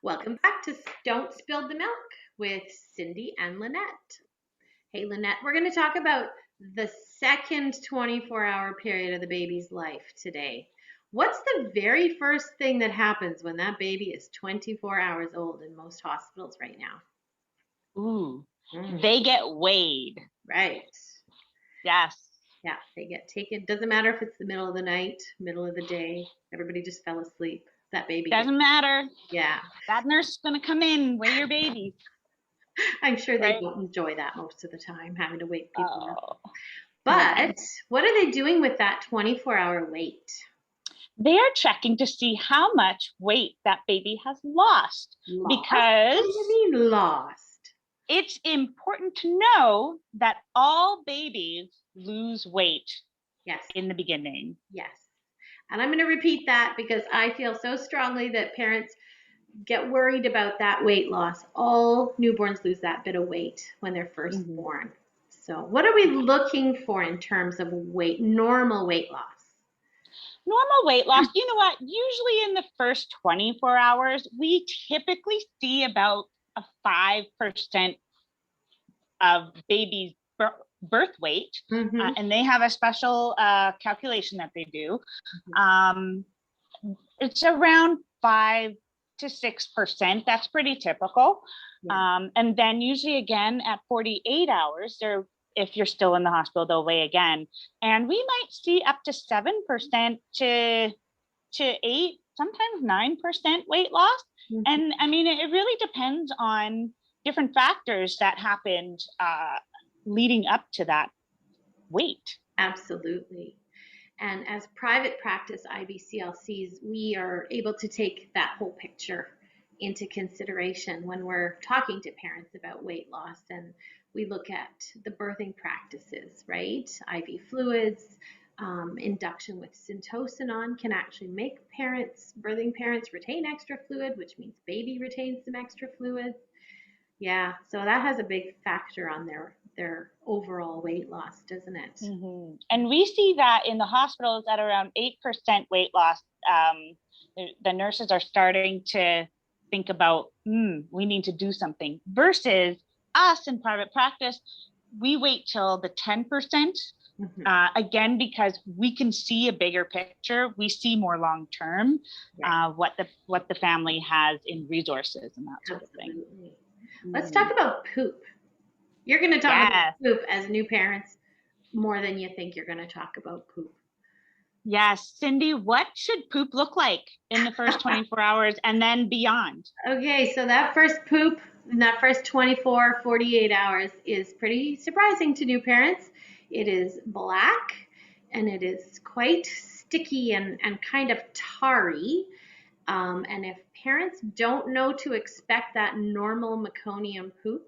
Welcome back to Don't Spill the Milk with Cindy and Lynette. Hey, Lynette, we're going to talk about the second 24-hour period of the baby's life today. What's the very first thing that happens when that baby is 24 hours old in most hospitals right now? Ooh, they get weighed. Right. Yes. Yeah, they get taken. Doesn't matter if it's the middle of the night, middle of the day. Everybody just fell asleep. That baby Doesn't matter. Yeah. That nurse is going to come in, weigh your baby. I'm sure they Right? don't enjoy that most of the time, having to wake people up. Oh. But what are they doing with that 24-hour wait? They are checking to see how much weight that baby has lost. Lost? Because What do you mean lost? it's important to know that all babies lose weight Yes. in the beginning. Yes. And I'm going to repeat that because I feel so strongly that parents get worried about that weight loss. All newborns lose that bit of weight when they're 1st born. So what are we looking for in terms of weight, normal weight loss? Normal weight loss, you know what? Usually in the first 24 hours, we typically see about a 5% of baby's birth weight. And they have a special calculation that they do. It's around 5 to 6%. That's pretty typical. And then usually again at 48 hours, if you're still in the hospital, they'll weigh again. And we might see up to 7% to 8, sometimes 9% weight loss. And I mean, it really depends on different factors that happened leading up to that weight. Absolutely. And as private practice IBCLCs, we are able to take that whole picture into consideration when we're talking to parents about weight loss. And we look at the birthing practices, right? IV fluids, induction with syntocinon can actually make birthing parents retain extra fluid, which means baby retains some extra fluids. Yeah, so that has a big factor on their overall weight loss, doesn't it? And we see that in the hospitals at around 8% weight loss. The nurses are starting to think about, we need to do something, versus us in private practice, we wait till the 10%. Again, because we can see a bigger picture, we see more long term, what the family has in resources and that sort of thing. Let's talk about poop. You're going to talk about poop as new parents more than you think you're going to talk about poop. Yes, Cindy, what should poop look like in the first 24 hours and then beyond? Okay, so that first poop in that first 24, 48 hours is pretty surprising to new parents. It is black and it is quite sticky and kind of tarry. And if parents don't know to expect that normal meconium poop,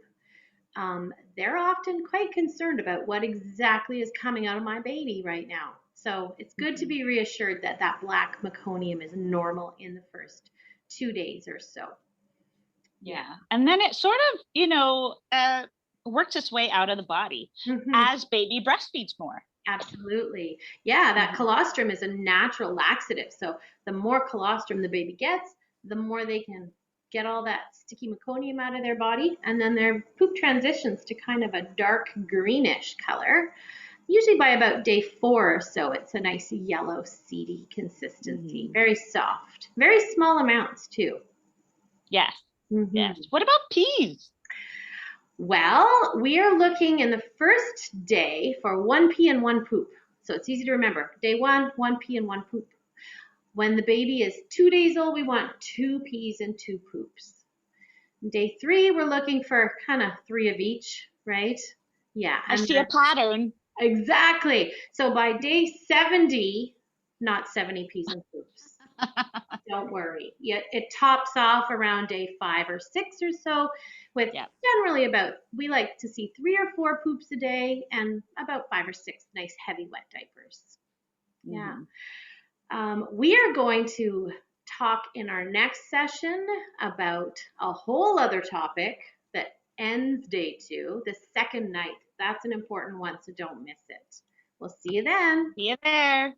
they're often quite concerned about what exactly is coming out of my baby right now. So it's good to be reassured that that black meconium is normal in the first 2 days or so. Yeah. And then it sort of, works its way out of the body as baby breastfeeds more. Absolutely. Yeah, that colostrum is a natural laxative. So the more colostrum the baby gets, the more they can get all that sticky meconium out of their body. And then their poop transitions to kind of a dark greenish color. Usually by about day 4 or so, it's a nice yellow, seedy consistency. Very soft. Very small amounts, too. Yes. Yes. What about peas? Well, we are looking in the first day for 1 pea and 1 poop. So it's easy to remember. Day 1, 1 pea and 1 poop. When the baby is 2 days old, we want 2 peas and 2 poops. Day 3, we're looking for kind of 3 of each, right? Yeah. I see a pattern. Exactly. So by day 70, not 70 peas and poops. Don't worry. It tops off around day 5 or 6 or so with generally we like to see 3 or 4 poops a day and about 5 or 6 nice heavy wet diapers. Yeah. We are going to talk in our next session about a whole other topic that ends day 2, the second night. That's an important one, so don't miss it. We'll see you then. See you there.